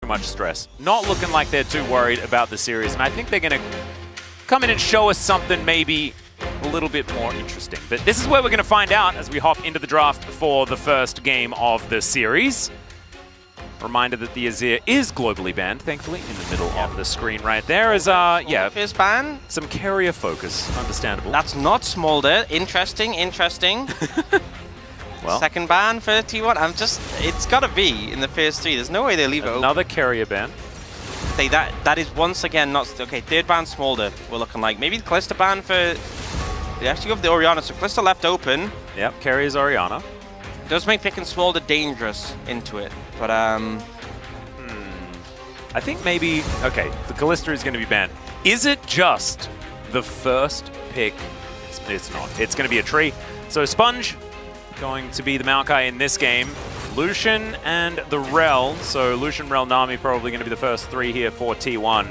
much stress. Not looking like they're too worried about the series, and I think they're going to come in and show us something maybe a little bit more interesting. But this is where we're going to find out as we hop into the draft for the first game of the series. Reminder that the Azir is globally banned, thankfully, in the middle of the screen right there is, First ban. Some Keria focus, understandable. That's not Smolder. Interesting. Well, second ban for T1. It's got to be in the first three. There's no way they leave it open. Another Keria ban. That is once again not... Okay, third ban Smolder, we're looking like. Maybe the Kalista ban for... They actually go for the Orianna, so Kalista left open. Yep, Keria's Orianna. Does make picking Smolder dangerous into it, but I think maybe... Okay, the Kalista is going to be banned. Is it just the first pick? It's not. It's going to be a tree. So Sponge going to be the Maokai in this game. Lucian and the Rel. So Lucian, Rel, Nami probably going to be the first three here for T1.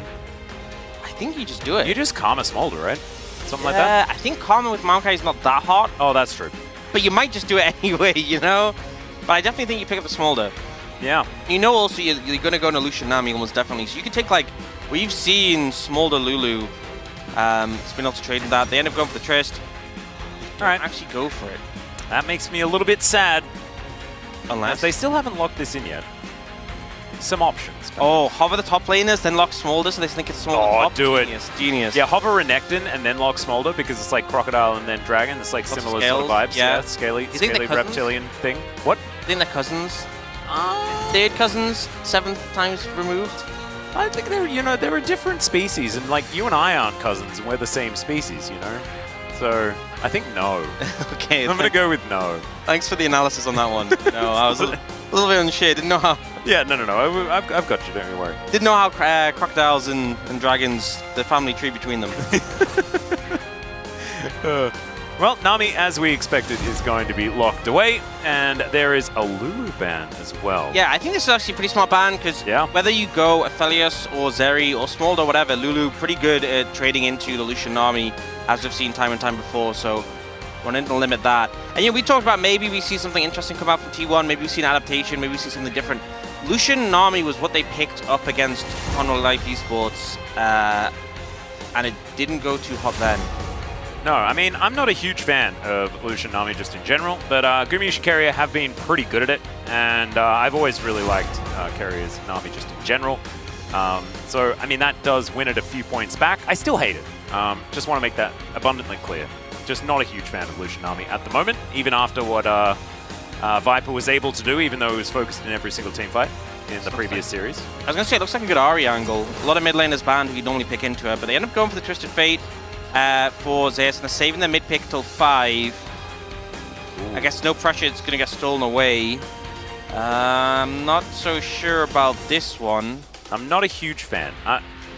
I think you just do it. You just Karma Smolder, right? Something like that? I think Karma with Maokai is not that hot. Oh, that's true. But you might just do it anyway, you know? But I definitely think you pick up the Smolder. Yeah. You know also you're going to go into Lucian Nami almost definitely. So you can take like... We've seen Smolder Lulu. It's been able to trade in that. They end up going for the Trist. All right. Actually go for it. That makes me a little bit sad. Unless... They still haven't locked this in yet. Some options. Oh, hover the top laners, then lock Smolder, so they think it's Smolder top. Do Genius. it. Genius. Yeah, hover Renekton and then lock Smolder because it's like Crocodile and then Dragon. It's like lots similar sort of vibes. Yeah. Scaly reptilian thing. What? I think they're cousins. Third cousins, 7 times removed. I think they're a different species, and like you and I aren't cousins, and we're the same species, you know? So, I think no. Okay. I'm going to go with no. Thanks for the analysis on that one. No, I was a little bit unsure. Didn't know how... Yeah, no. I've got you, don't you worry. Didn't know how crocodiles and dragons, the family tree between them. Well, Nami, as we expected, is going to be locked away, and there is a Lulu ban as well. Yeah, I think this is actually a pretty smart ban, because whether you go Aphelios or Zeri or Smolder or whatever, Lulu pretty good at trading into the Lucian Nami, as we've seen time and time before, so wanting to limit that. And we talked about maybe we see something interesting come out from T1, maybe we see an adaptation, maybe we see something different. Lucian Nami was what they picked up against Honor Life Esports, and it didn't go too hot then. No, I mean, I'm not a huge fan of Lucian Nami just in general, but Gumayusi Keria have been pretty good at it, and I've always really liked Keria's Nami just in general. So, I mean, that does win it a few points back. I still hate it. Just want to make that abundantly clear. Just not a huge fan of Lucian Nami at the moment, even after what Viper was able to do, even though he was focused in every single team fight in the previous series. I was going to say, it looks like a good Ahri angle. A lot of mid laners banned who you'd normally pick into her, but they end up going for the Twisted Fate for Zeus, and they're saving their mid pick till 5. Ooh. I guess no pressure, it's going to get stolen away. I'm not so sure about this one. I'm not a huge fan.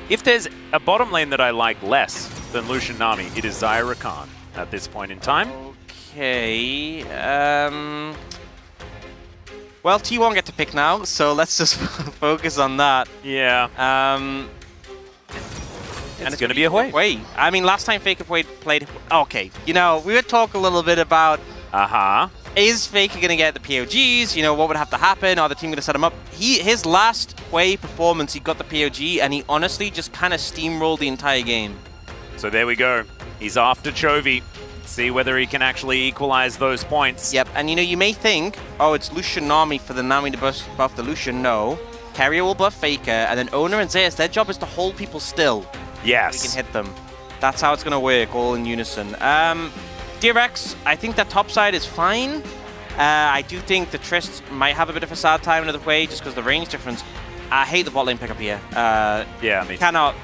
If there's a bottom lane that I like less than Lucian Nami, it is Zyra Khan at this point in time. Okay. Well, T1 get to pick now, so let's just focus on that. Yeah. And it's going to be a Hui. I mean, last time Faker played... Okay, we would talk a little bit about... Is Faker going to get the POGs? What would have to happen? Are the team going to set him up? His last Hui performance, he got the POG, and he honestly just kind of steamrolled the entire game. So there we go. He's after Chovy. See whether he can actually equalize those points. Yep, and you may think, oh, it's Lucian Nami for the Nami to buff the Lucian. No. Keria will buff Faker, and then Oner and Zeus, their job is to hold people still. Yes. So we can hit them. That's how it's going to work, all in unison. DRX, I think that top side is fine. I do think the Trist might have a bit of a sad time another way, just because the range difference. I hate the bot lane pickup here. Yeah, me too. Cannot...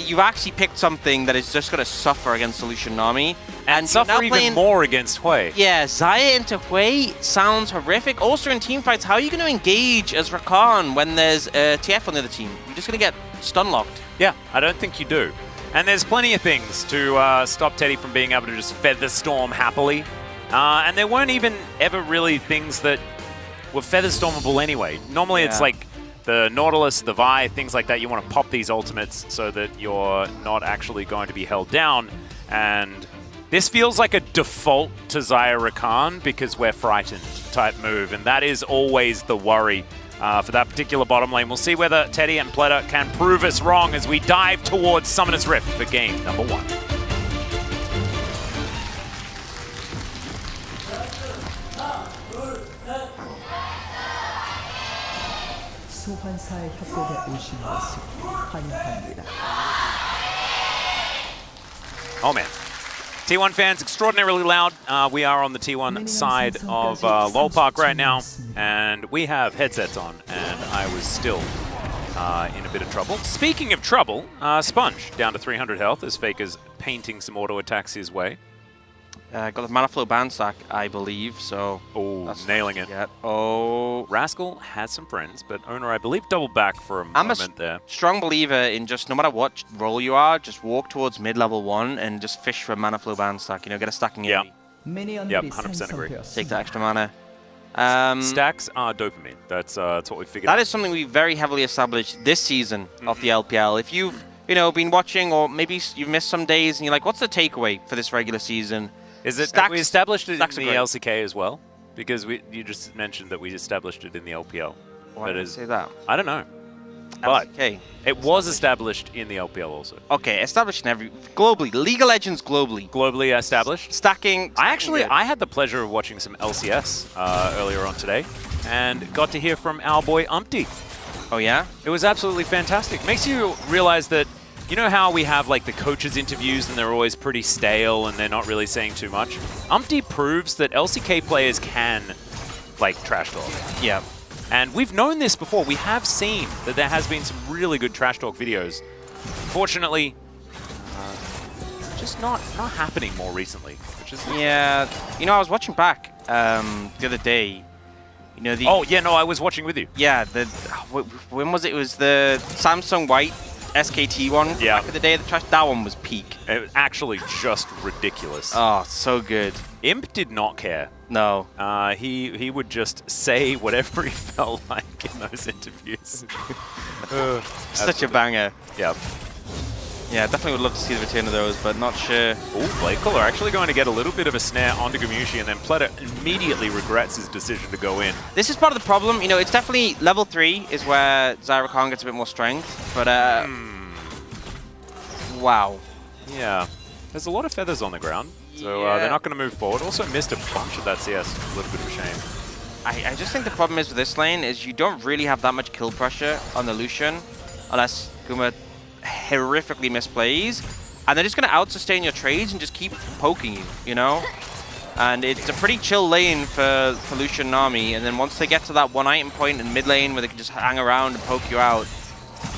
you've actually picked something that is just going to suffer against Lucian Nami. And suffer even more against Hui. Yeah, Xayah into Hui sounds horrific. Also in teamfights, how are you going to engage as Rakan when there's TF on the other team? You're just going to get stun locked. Yeah, I don't think you do. And there's plenty of things to stop Teddy from being able to just feather storm happily. And there weren't even ever really things that were feather stormable anyway. Normally it's like the Nautilus, the Vi, things like that. You want to pop these ultimates so that you're not actually going to be held down. And this feels like a default to Zyra Khan because we're frightened type move. And that is always the worry for that particular bottom lane. We'll see whether Teddy and Pleta can prove us wrong as we dive towards Summoner's Rift for game number 1. 소환사의 협곡에 오신 것을 환영합니다. Oh man. T1 fans, extraordinarily loud. We are on the T1 side of LOL Park right now, and we have headsets on, and I was still in a bit of trouble. Speaking of trouble, Sponge down to 300 health as Faker's painting some auto attacks his way. Got the Mana Flow ban stack, I believe, so... Oh, nailing it. Oh. Rascal has some friends, but Oner, I believe, doubled back for a moment there. I'm a strong believer in just, no matter what role you are, just walk towards mid-level 1 and just fish for a Mana Flow ban stack, you know, get a stacking yeah. early. Yep, 100% agree. Take that extra mana. Stacks are dopamine. That's what we figured That out. is something we very heavily established this season of the LPL. If you've, been watching, or maybe you've missed some days and you're like, what's the takeaway for this regular season? Is it Stacks, we established it in the great. LCK as well? Because you just mentioned that we established it in the LPL. Why did I say that? I don't know. But LCK. It was established in the LPL also. Okay, established in globally. League of Legends globally. Globally established. Stacking. I had the pleasure of watching some LCS earlier on today, and got to hear from our boy Umpty. Oh yeah? It was absolutely fantastic. Makes you realize that, you know how we have like the coaches interviews and they're always pretty stale and they're not really saying too much? Umpty proves that LCK players can like trash talk. Yeah. And we've known this before. We have seen that there has been some really good trash talk videos. Fortunately, just not happening more recently. Which is yeah. I was watching back the other day. Oh yeah, no, I was watching with you. Yeah. When was it? It was the Samsung White SKT one. Yeah. Back in the day of the trash. That one was peak. It was actually just ridiculous. Oh, so good. Imp did not care. No. He would just say whatever he felt like in those interviews. Such a banger. Yeah. Yeah, definitely would love to see the return of those, but not sure. Oh, Blake are actually going to get a little bit of a snare onto Gumayusi, and then Pleta immediately regrets his decision to go in. This is part of the problem. It's definitely level 3 is where Zyra Khan gets a bit more strength, but wow. Yeah. There's a lot of feathers on the ground, so they're not going to move forward. Also missed a bunch of that CS. A little bit of a shame. I just think the problem is with this lane is you don't really have that much kill pressure on the Lucian unless Guma horrifically misplays, and they're just going to out-sustain your trades and just keep poking you, And it's a pretty chill lane for Lucian and Nami, and then once they get to that one item point in mid lane where they can just hang around and poke you out,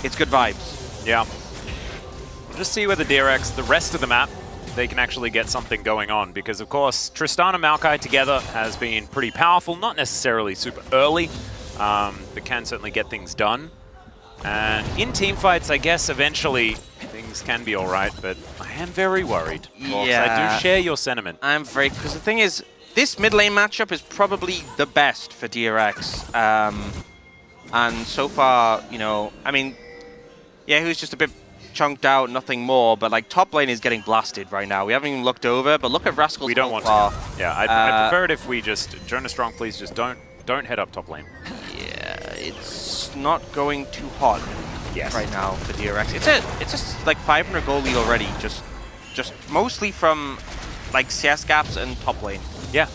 it's good vibes. Yeah. We'll just see whether DRX, the rest of the map, they can actually get something going on, because of course Tristan and Maokai together has been pretty powerful, not necessarily super early, but can certainly get things done. And in team fights, I guess eventually things can be alright, but I am very worried. Yeah. I do share your sentiment. I'm very, because the thing is, this mid lane matchup is probably the best for DRX. And so far, Yahoo's just a bit chunked out, nothing more, but like top lane is getting blasted right now. We haven't even looked over, but look at Rascal's. We don't want to. Yeah, I prefer it if we just, Jonah Strong, please just don't head up top lane. Yeah, it's not going too hot right now for DRX. It's just like 500 gold lead already, just mostly from like CS gaps and top lane. Yeah,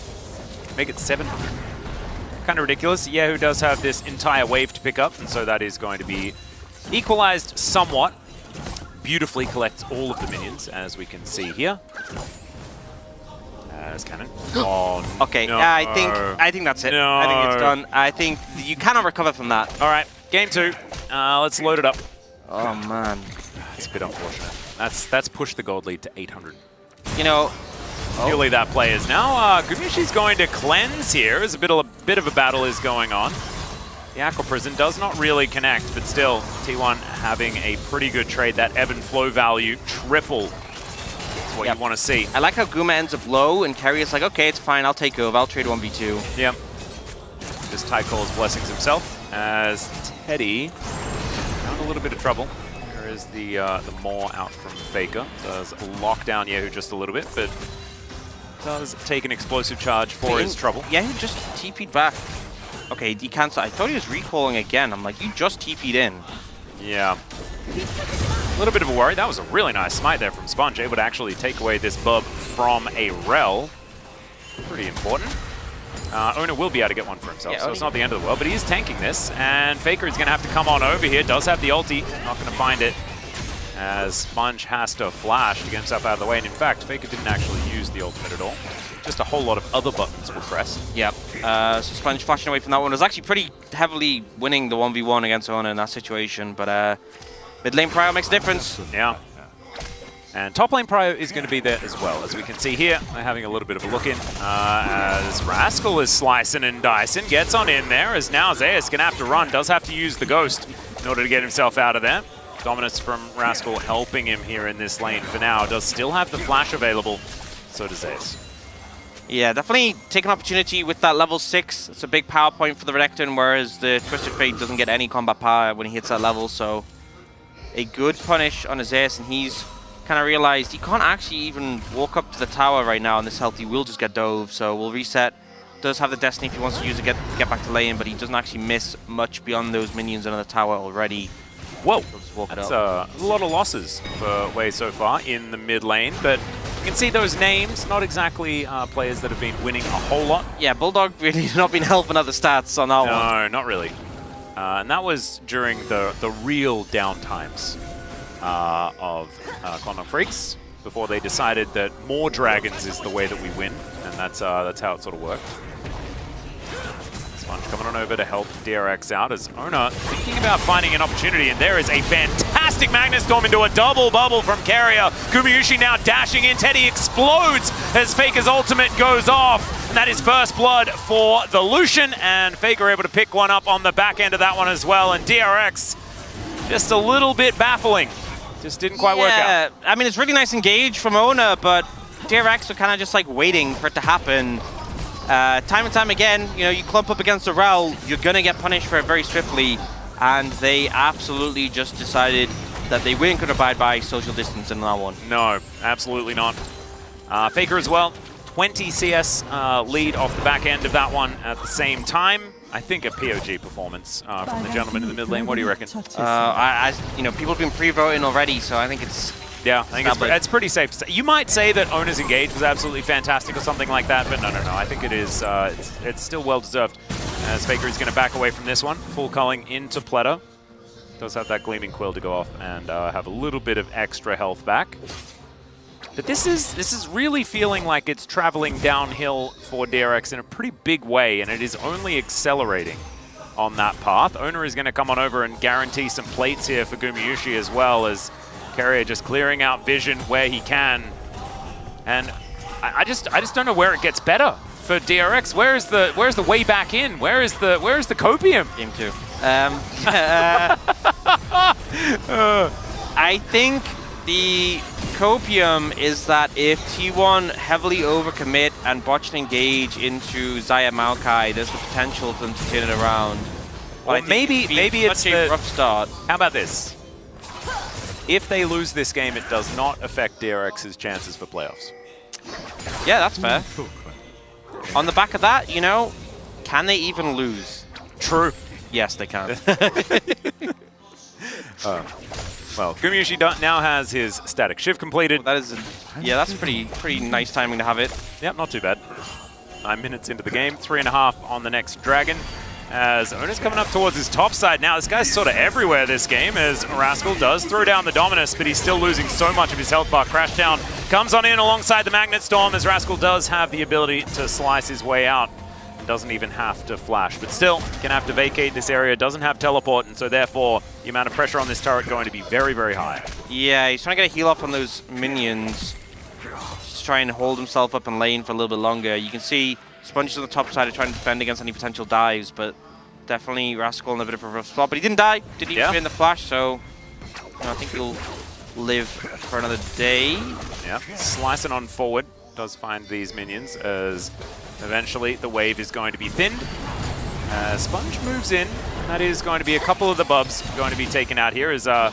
make it 700. Kind of ridiculous. Yahoo does have this entire wave to pick up, and so that is going to be equalized somewhat. Beautifully collects all of the minions, as we can see here. As cannon. Oh, okay, no. I think that's it. No. I think it's done. I think you cannot recover from that. All right, game 2. Let's load it up. Oh man, it's a bit unfortunate. That's pushed the gold lead to 800. Purely that play is now. Gumayusi's going to cleanse here, as a bit of a battle is going on. The Aqua Prison does not really connect, but still, T1 having a pretty good trade. That ebb and flow value, triple. That's what you want to see. I like how Guma ends up low, and Keria's like, okay, it's fine, I'll take over, I'll trade 1v2. Yep. Just Ty calls blessings himself, as Teddy found a little bit of trouble. There is the maw out from Faker. Does lock down Yahoo just a little bit, but does take an explosive charge for his trouble. Yahoo just TP'd back. Okay, he cancelled. I thought he was recalling again. I'm like, you just TP'd in. Yeah. A little bit of a worry. That was a really nice smite there from Sponge, able to actually take away this bub from a rel. Pretty important. Oner will be able to get one for himself, yeah, so it's not the end of the world, but he is tanking this, and Faker is going to have to come on over here. Does have the ulti, not going to find it, as Sponge has to flash to get himself out of the way, and in fact, Faker didn't actually use the ultimate at all. Just a whole lot of other buttons were pressed. Yep. So Sponge flashing away from that one was actually pretty heavily winning the 1v1 against Oner in that situation, but mid lane prio makes a difference. Yeah. And top lane prio is going to be there as well. As we can see here, they're having a little bit of a look in. As Rascal is slicing and dicing, gets on in there, as now Zeus going to have to run, does have to use the Ghost in order to get himself out of there. Dominance from Rascal helping him here in this lane for now. Does still have the flash available, so does Zeus. Yeah, definitely take an opportunity with that level 6. It's a big power point for the Renekton, whereas the Twisted Fate doesn't get any combat power when he hits that level, so a good punish on Zeus, and he's kind of realized he can't actually even walk up to the tower right now, and this health he will just get dove, so we'll reset. Does have the Destiny if he wants to use it, get back to lane, but he doesn't actually miss much beyond those minions under the tower already. Whoa, that's a lot of losses for Wei so far in the mid lane, but you can see those names, not exactly players that have been winning a whole lot. Yeah, Bulldog really not been helping out the stats on that one. No, not really. And that was during the real downtimes of Condom Freaks, before they decided that more dragons is the way that we win, and that's how it sort of worked. Sponge coming on over to help DRX out as Oner thinking about finding an opportunity, and there is a fantastic Magnet Storm into a double bubble from Keria. Gumayusi now dashing in. Teddy explodes as Faker's ultimate goes off, and that is first blood for the Lucian, and Faker able to pick one up on the back end of that one as well, and DRX just a little bit baffling. Just didn't quite work out. I mean, it's really nice engage from Oner, but DRX are kind of just like waiting for it to happen. Time and time again, you know, you clump up against a rel, you're going to get punished for it very swiftly, and they absolutely just decided that they weren't going to abide by social distance in that one. No, absolutely not. Faker as well, 20 CS lead off the back end of that one at the same time. I think a POG performance from the gentleman in the mid lane. What do you reckon? You know, people have been pre-voting already, so I think it's... Yeah, I think it's pretty safe to say. You might say that Oner's engage was absolutely fantastic or something like that, but no. I think it is. It's still well deserved. As Faker is going to back away from this one, full culling into Pleta. Does have that gleaming quill to go off and have a little bit of extra health back. But this is really feeling like it's traveling downhill for DRX in a pretty big way, and it is only accelerating on that path. Oner is going to come on over and guarantee some plates here for Gumayusi as well, as Keria just clearing out vision where he can, and I just don't know where it gets better for DRX. Where's the way back in? Where's the copium? Game 2. I think the copium is that if T1 heavily overcommit and botch and engage into Xayah Maokai, there's the potential for them to turn it around. Well, maybe it's a rough start. How about this? If they lose this game, it does not affect DRX's chances for playoffs. Yeah, that's fair. On the back of that, you know, can they even lose? True. Yes, they can. Well, Gumayusi now has his static shift completed. Well, that's pretty nice timing to have it. Yep, not too bad. 9 minutes into the game, 3.5 on the next dragon. As Oner's coming up towards his top side now. This guy's sort of everywhere this game, as Rascal does throw down the Dominus, but he's still losing so much of his health bar. Crashdown comes on in alongside the Magnet Storm, as Rascal does have the ability to slice his way out. Doesn't even have to flash, but still can have to vacate this area, doesn't have teleport, and so therefore the amount of pressure on this turret going to be very, very high. Yeah, he's trying to get a heal off on those minions. Just try and hold himself up in lane for a little bit longer. You can see Sponge on the top side trying to defend against any potential dives, but definitely Rascal in a bit of a rough spot. But he didn't die, didn't even in the flash, so you know, I think he'll live for another day. Yeah, slicing on forward, does find these minions, as eventually the wave is going to be thinned. Sponge moves in, and that is going to be a couple of the bubs going to be taken out here, as I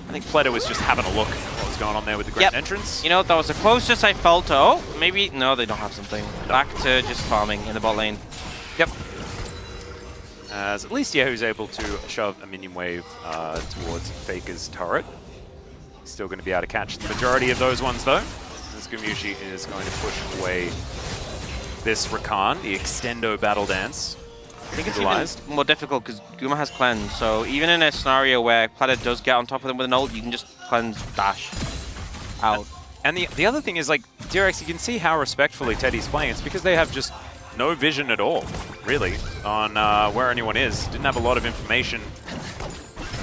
think Pleta was just having a look at what was going on there with the Grand Entrance. You know, that was the closest I felt to, oh, maybe, no, they don't have something. Back to just farming in the bot lane. Yep. As at least Yehu's able to shove a minion wave towards Faker's turret. Still going to be able to catch the majority of those ones though. As Gumayusi is going to push away this Rakan, the Extendo Battle Dance. I think it's even more difficult because Guma has cleanse, so even in a scenario where Platter does get on top of them with an ult, you can just cleanse dash out. And the other thing is, like, DRX, you can see how respectfully Teddy's playing. It's because they have just no vision at all, really, on where anyone is. Didn't have a lot of information.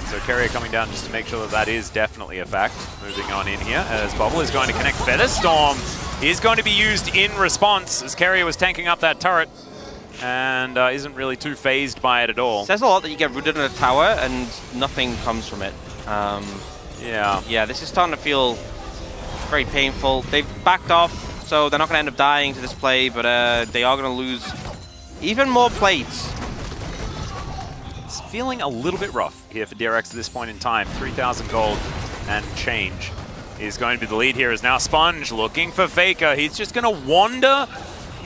So Keria coming down just to make sure that that is definitely a fact. Moving on in here as Bubble is going to connect. Featherstorm is going to be used in response as Keria was tanking up that turret and isn't really too phased by it at all. It says a lot that you get rooted in a tower and nothing comes from it. Yeah, this is starting to feel very painful. They've backed off, so they're not going to end up dying to this play, but they are going to lose even more plates. It's feeling a little bit rough here for DRX at this point in time. 3,000 gold and change is going to be the lead here. Is now Sponge looking for Faker. He's just going to wander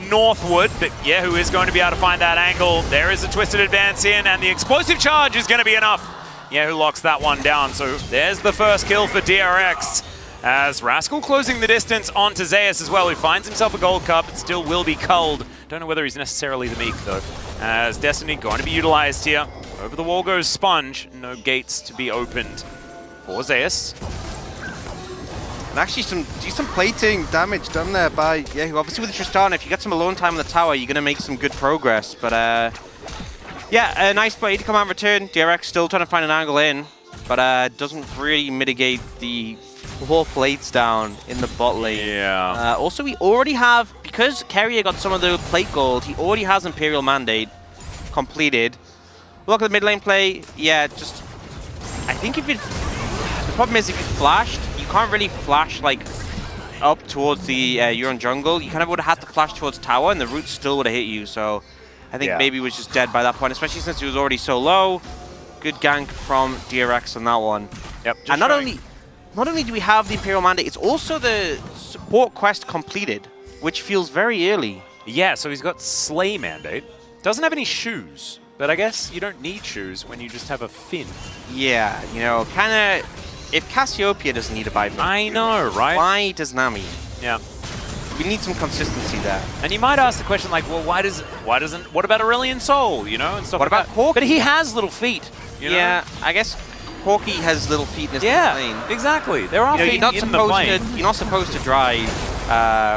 northward, but Yehu is going to be able to find that angle. There is a twisted advance in, and the explosive charge is going to be enough. Yehu locks that one down, so there's the first kill for DRX. As Rascal closing the distance onto Zeus as well, who finds himself a gold cup, but still will be culled. Don't know whether he's necessarily the meek though. As Destiny going to be utilized here. Over the wall goes Sponge. No gates to be opened for Zeus. And actually some decent plating damage done there by Yehu. Obviously with Tristana, if you get some alone time on the tower, you're going to make some good progress. But yeah, a nice play to come out in return. DRX still trying to find an angle in, but doesn't really mitigate the 4 plates down in the bot lane. Yeah. Also, we already have, because Keria got some of the plate gold, he already has Imperial Mandate completed. Look at the mid lane play. Yeah, just, I think if it, the problem is if you flashed, you can't really flash like up towards the Euron jungle. You kind of would have had to flash towards tower and the root still would have hit you. So I think maybe he was just dead by that point, especially since he was already so low. Good gank from DRX on that one. Yep. And not only do we have the Imperial Mandate, it's also the support quest completed, which feels very early. Yeah, so he's got Slay Mandate. Doesn't have any shoes, but I guess you don't need shoes when you just have a fin. Yeah, you know, kind of, if Cassiopeia doesn't need a buyback, I know, right? Why does Nami? Yeah. We need some consistency there. And you might ask the question like, well, why doesn't, what about Aurelion Soul, you know, and stuff what like about that. Corki? But he has little feet, you know? Yeah, I guess Corki has little feet in his lane. Exactly. There are feet you're not in the plane. You're not supposed to drive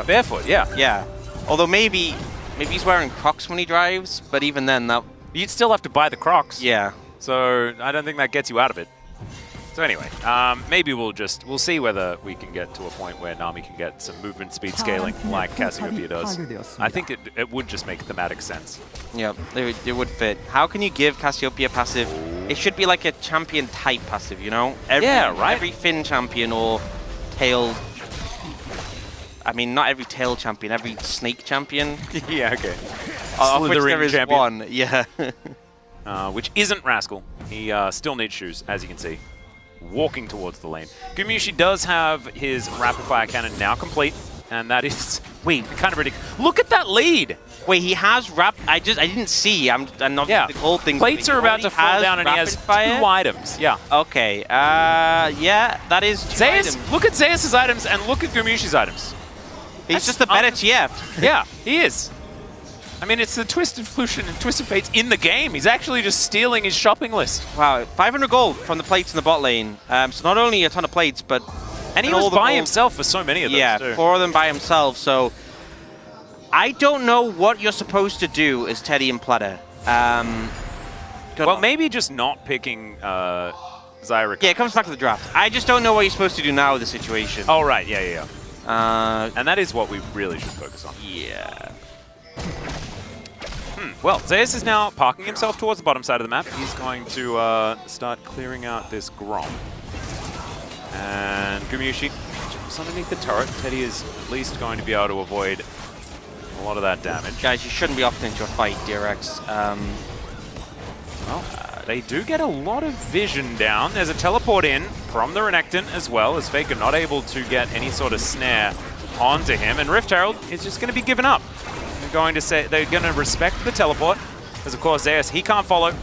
barefoot, yeah. Yeah. Although maybe he's wearing Crocs when he drives, but even then, that... You'd still have to buy the Crocs. Yeah. So I don't think that gets you out of it. So anyway, maybe we'll see whether we can get to a point where Nami can get some movement speed scaling like Cassiopeia does. I think it would just make thematic sense. Yeah, it would fit. How can you give Cassiopeia passive? It should be like a champion type passive, you know? Every Finn champion or tail... I mean, not every tail champion, every snake champion. Yeah, okay. Of which there is champion. one, yeah. Which isn't Rascal. He still needs shoes, as you can see. Walking towards the lane. Gumayusi does have his rapid fire cannon now complete, and that is kind of ridiculous. Look at that lead. Wait, he has I didn't see. I'm not the cold things. Plates are about to fall down, and he has 2 items. Yeah. Okay. Yeah, that is 2 Zeus. items. Look at Zeus's items and look at Gumayusi's items. He's just a better TF. Yeah, he is. I mean, it's the Twisted Fusion and Twisted Fates in the game. He's actually just stealing his shopping list. Wow, 500 gold from the plates in the bot lane. So not only a ton of plates, but... And he was by himself for so many of those, yeah, 4 of them by himself, so... I don't know what you're supposed to do as Teddy and Platter. Well, maybe just not picking Zyra. Yeah, it comes back to the draft. I just don't know what you're supposed to do now with the situation. Oh, right, yeah. And that is what we really should focus on. Yeah. Well, Zeus is now parking himself towards the bottom side of the map. He's going to start clearing out this Grom. And Gumayusi jumps underneath the turret. Teddy is at least going to be able to avoid a lot of that damage. Guys, you shouldn't be opting into a fight, DRX. Well, they do get a lot of vision down. There's a teleport in from the Renekton as well, as Faker not able to get any sort of snare onto him. And Rift Herald is just going to be given up. They're going to respect the teleport. Because of course Zeus, he can't follow.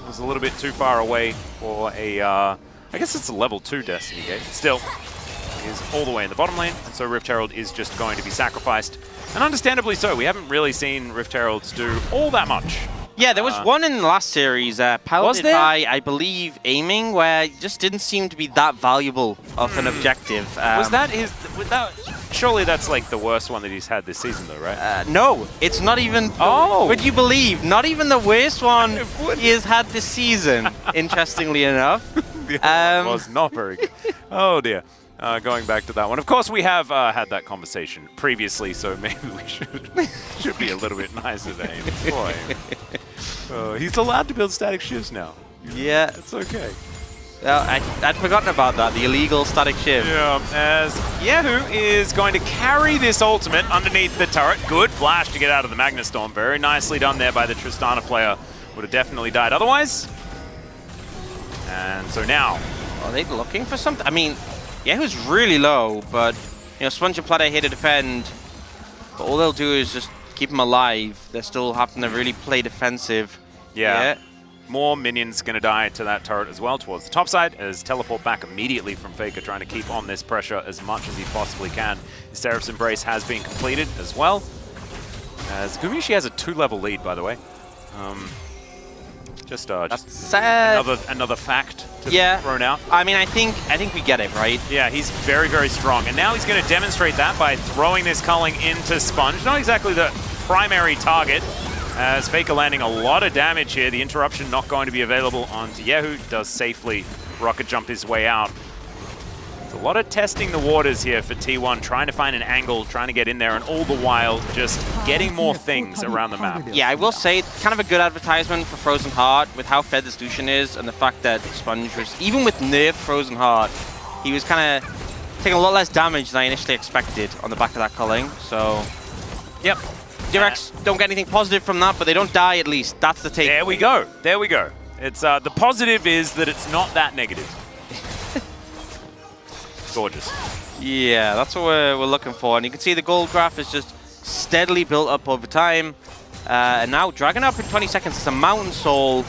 Was a little bit too far away for a, I guess it's a level 2 Destiny gate. Still, he is all the way in the bottom lane, and so Rift Herald is just going to be sacrificed. And understandably so, we haven't really seen Rift Heralds do all that much. Yeah, there was one in the last series, piloted by, I believe, Aiming, where it just didn't seem to be that valuable of an objective. Was that his... surely that's like the worst one that he's had this season, though, right? No, it's not even... Oh! Would you believe? Not even the worst one he has had this season, interestingly enough. It was not very good. Oh, dear. Going back to that one. Of course, we have had that conversation previously, so maybe we should be a little bit nicer to Aim. Poor Aim. He's allowed to build static shifts now. Yeah. It's okay. I'd forgotten about that, the illegal static shift. Yeah, as Yahoo is going to carry this ultimate underneath the turret. Good flash to get out of the Magna Storm. Very nicely done there by the Tristana player. Would have definitely died otherwise. And so now... Are they looking for something? I mean... Yahoo's really low, but you know, Sponge and Platter here to defend. But all they'll do is just keep him alive. They're still having to really play defensive. Yeah. More minions going to die to that turret as well towards the top side as teleport back immediately from Faker, trying to keep on this pressure as much as he possibly can. Seraph's Embrace has been completed as well. As Gumayusi has a 2-level lead, by the way. Just another fact to be thrown out. I mean, I think we get it, right? Yeah, he's very, very strong. And now he's going to demonstrate that by throwing this culling into Sponge. Not exactly the primary target, as Faker landing a lot of damage here. The interruption not going to be available onto Yahoo. Does safely rocket jump his way out. There's a lot of testing the waters here for T1, trying to find an angle, trying to get in there, and all the while just getting more things around the map. Yeah, I will say, kind of a good advertisement for Frozen Heart with how fed this Lucian is, and the fact that Sponge was, even with nerfed Frozen Heart, he was kind of taking a lot less damage than I initially expected on the back of that culling. So, yep. DRX don't get anything positive from that, but they don't die at least. That's the take. There we go. There we go. It's the positive is that it's not that negative. Gorgeous. Yeah, that's what we're looking for. And you can see the gold graph is just steadily built up over time. And now Dragon up in 20 seconds. It's a Mountain Soul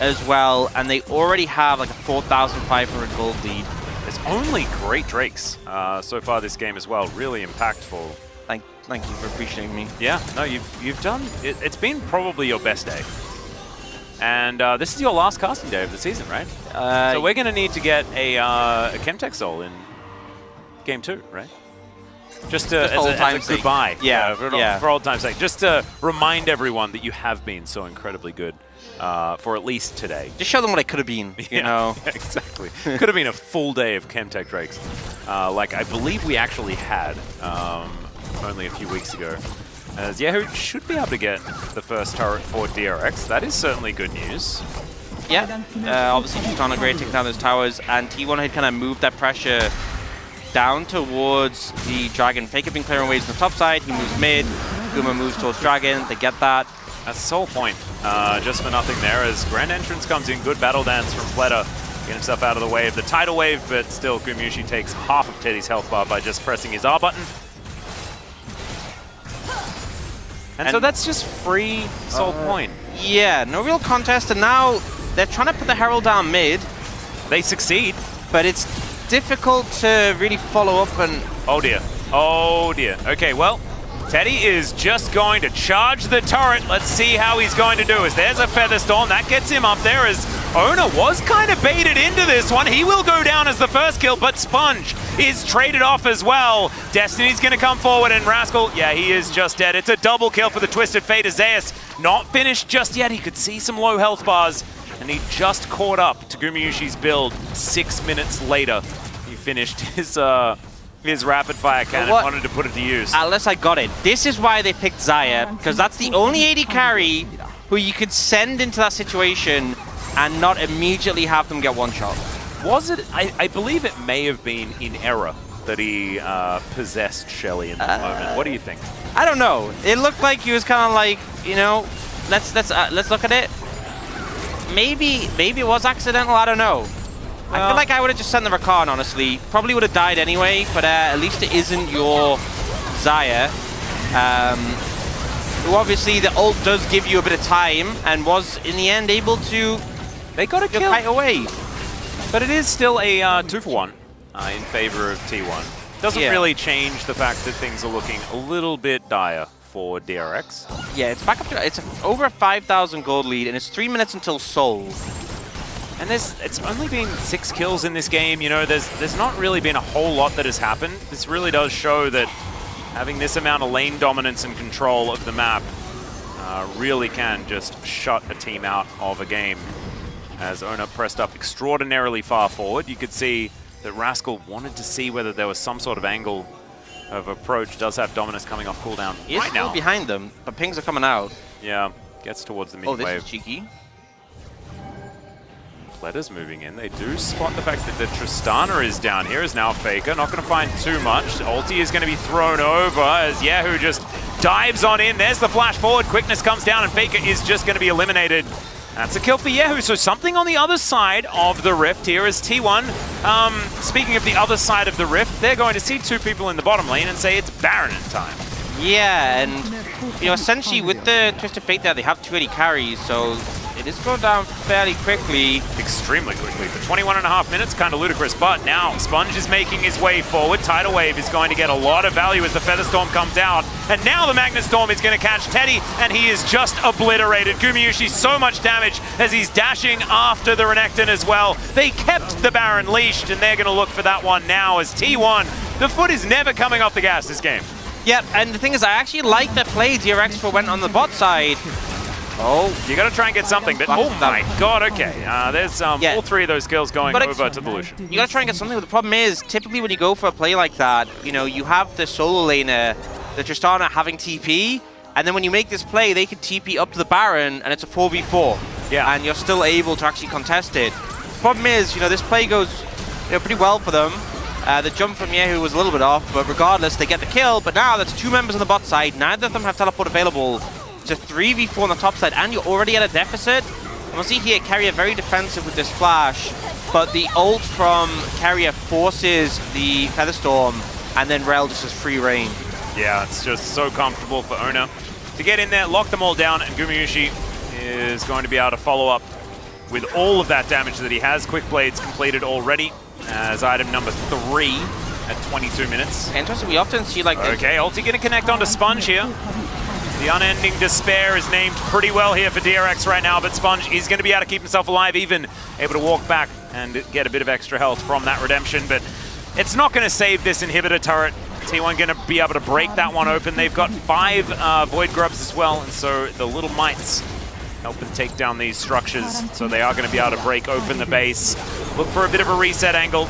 as well. And they already have like a 4,500 gold lead. There's only great Drakes so far this game as well. Really impactful. Thank you for appreciating me. Yeah, no, you've done... It's been probably your best day. And this is your last casting day of the season, right? So we're going to need to get a Chemtech Soul in Game 2, right? Just to, as a goodbye. Yeah, for old time's sake. Just to remind everyone that you have been so incredibly good for at least today. Just show them what it could have been, you know? Yeah, exactly. Could have been a full day of Chemtech Drakes. Like I believe we actually had only a few weeks ago. As Yahoo should be able to get the first turret for DRX. That is certainly good news. Yeah, obviously Tristana great taking down those towers, and T1 had kind of moved that pressure down towards the Dragon. Faker been clearing waves on the top side, he moves mid, Guma moves towards Dragon, they get that. That's the sole point, just for nothing there, as Grand Entrance comes in, good battle dance from Fleta, get himself out of the way of the tidal wave, but still Gumayusi takes half of Teddy's health bar by just pressing his R button. And so that's just free soul point. Yeah, no real contest, and now they're trying to put the Herald down mid. They succeed. But it's difficult to really follow up and... Oh dear. Oh dear. Okay, well, Teddy is just going to charge the turret. Let's see how he's going to do. As there's a Feather Storm, that gets him up there as Oner was kind of baited into this one. He will go down as the first kill, but Sponge is traded off as well. Destiny's going to come forward, and Rascal, yeah, he is just dead. It's a double kill for the Twisted Fate as Zeus not finished just yet. He could see some low health bars, and he just caught up to Gumayusi's build 6 minutes later. He finished his rapid fire cannon, wanted to put it to use. Unless I got it. This is why they picked Xayah, because that's the only AD carry who you could send into that situation and not immediately have them get one shot. Was it? I believe it may have been in error that he possessed Shelly in that moment. What do you think? I don't know. It looked like he was kind of like, you know, let's look at it. Maybe it was accidental. I don't know. I feel like I would have just sent the Rakan, honestly. Probably would have died anyway, but at least it isn't your Xayah. who obviously the ult does give you a bit of time and was in the end able to They got a kill kite away. But it is still a 2-for-1 in favor of T1. Doesn't really change the fact that things are looking a little bit dire for DRX. Yeah, it's back up to over a 5,000 gold lead, and it's 3 minutes until Seoul. And it's only been 6 kills in this game. You know, there's not really been a whole lot that has happened. This really does show that having this amount of lane dominance and control of the map really can just shut a team out of a game. As Oner pressed up extraordinarily far forward, you could see that Rascal wanted to see whether there was some sort of angle of approach. Does have Dominus coming off cooldown He's still behind them, but pings are coming out. Yeah, gets towards the mid wave. Oh, this is cheeky. Pledder's moving in. They do spot the fact that the Tristana is down here. Is now Faker. Not going to find too much. Ulti is going to be thrown over as Yahoo just dives on in. There's the flash forward. Quickness comes down and Faker is just going to be eliminated. That's a kill for Yahoo, so something on the other side of the rift here is T1. Speaking of the other side of the rift, they're going to see 2 people in the bottom lane and say it's Baron in time. Yeah, and you know, essentially with the Twisted Fate there, they have 280 carries, so it is going down fairly quickly. Extremely quickly. For 21.5 minutes, kind of ludicrous, but now Sponge is making his way forward. Tidal Wave is going to get a lot of value as the Featherstorm comes out, and now the Magnet Storm is going to catch Teddy, and he is just obliterated. Gumayusi so much damage as he's dashing after the Renekton as well. They kept the Baron leashed, and they're going to look for that one now as T1. The foot is never coming off the gas this game. Yep, and the thing is, I actually like the play DRX went on the bot side. Oh, you got to try and get something, but oh my god, okay. There's all 3 of those kills going over to the Lucian. You got to try and get something, but the problem is, typically when you go for a play like that, you know, you have the solo laner, the Tristana having TP, and then when you make this play, they can TP up to the Baron, and it's a 4v4. Yeah. And you're still able to actually contest it. The problem is, you know, this play goes pretty well for them. The jump from Yahoo was a little bit off, but regardless, they get the kill. But now that's 2 members on the bot side. Neither of them have teleport available. It's a 3v4 on the top side, and you're already at a deficit. And we'll see here, Keria very defensive with this flash, but the ult from Keria forces the Featherstorm, and then Rel just has free reign. Yeah, it's just so comfortable for Oner to get in there, lock them all down, and Gumayusi is going to be able to follow up with all of that damage that he has. Quick Blades completed already as item number 3 at 22 minutes. Interesting, we often see like... Okay, ulti going to connect onto Sponge here. The Unending Despair is named pretty well here for DRX right now, but Sponge is going to be able to keep himself alive, even able to walk back and get a bit of extra health from that redemption, but it's not going to save this inhibitor turret. T1 going to be able to break that one open. They've got 5 Void Grubs as well, and so the little mites help them take down these structures, so they are going to be able to break open the base. Look for a bit of a reset angle.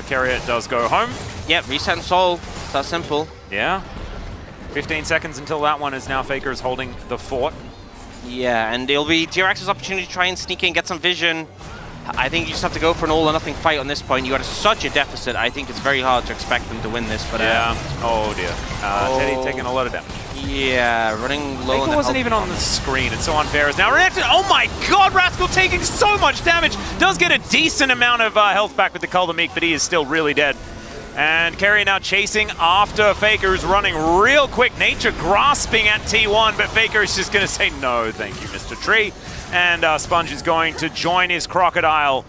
Keria does go home. Yep, reset and Soul. It's that simple. Yeah. 15 seconds until that one, is now Faker is holding the fort. Yeah, and it'll be DRX's opportunity to try and sneak in, get some vision. I think you just have to go for an all-or-nothing fight on this point. You got such a deficit. I think it's very hard to expect them to win this. But yeah. Oh dear. Teddy taking a lot of damage. Yeah, running low. Faker wasn't even on the screen. It's so unfair. As now Renekton. Oh my God! Rascal taking so much damage. Does get a decent amount of health back with the Call of Meek, but he is still really dead. And Keria now chasing after Faker, who's running real quick. Nature grasping at T1, but Faker is just going to say, no, thank you, Mr. Tree. And Sponge is going to join his Crocodile.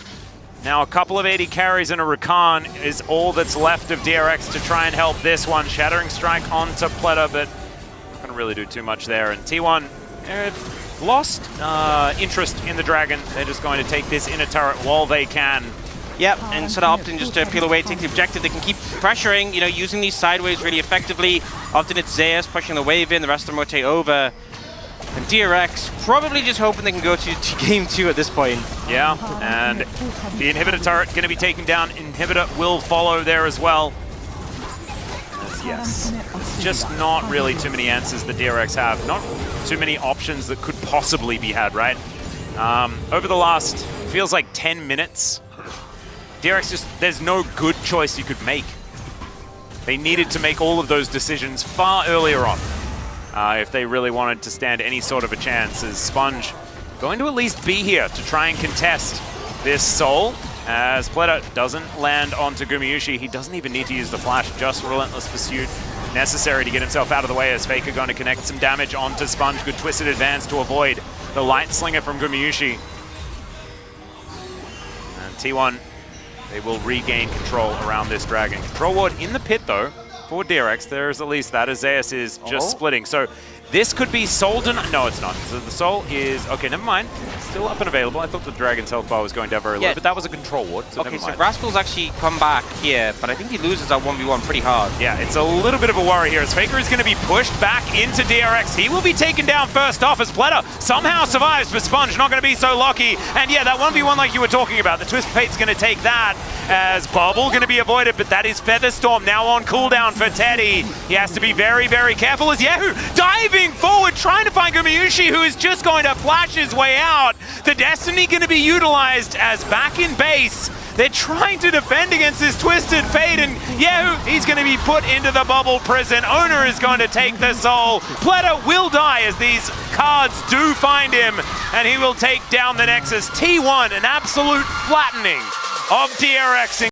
Now a couple of 80 carries and a Rakan is all that's left of DRX to try and help this one. Shattering Strike onto Pledder, but not going to really do too much there. And T1 lost interest in the Dragon. They're just going to take this inner turret while they can. Yep, and instead of opting just to peel away, take the objective, they can keep pressuring, you know, using these sideways really effectively. Often it's Zeus pushing the wave in, the rest of them rotate over. And DRX probably just hoping they can go to game 2 at this point. Yeah, and the inhibitor turret going to be taken down. Inhibitor will follow there as well. Yes, it's just not really too many answers that DRX have. Not too many options that could possibly be had, right? Over the last, feels like 10 minutes, DRX just, there's no good choice you could make. They needed to make all of those decisions far earlier on if they really wanted to stand any sort of a chance. As Sponge going to at least be here to try and contest this Soul, as Pledder doesn't land onto Gumayusi. He doesn't even need to use the flash, just Relentless Pursuit necessary to get himself out of the way as Faker going to connect some damage onto Sponge. Good twisted advance to avoid the light slinger from Gumayusi. And T1, they will regain control around this dragon. Control ward in the pit though for DRX. There's at least that as Zeus is just splitting. So this could be soul denied. No, it's not. So the soul is... Okay, never mind. Still up and available. I thought the Dragon's health bar was going down very low, but that was a control ward, so okay, never mind. So Rascal's actually come back here, but I think he loses that 1v1 pretty hard. Yeah, it's a little bit of a worry here as Faker is going to be pushed back into DRX. He will be taken down first off as Pleta somehow survives, but Sponge not going to be so lucky. And yeah, that 1v1 like you were talking about, the Twist of Fate's going to take that as Bubble going to be avoided, but that is Featherstorm now on cooldown for Teddy. He has to be very, very careful as Yahoo diving forward, trying to find Gumayusi, who is just going to flash his way out. The Destiny going to be utilized as back in base. They're trying to defend against this Twisted Fate, and Yahoo, he's going to be put into the bubble prison. Oner is going to take the soul. Pleta will die as these cards do find him, and he will take down the Nexus. T1, an absolute flattening of DRX.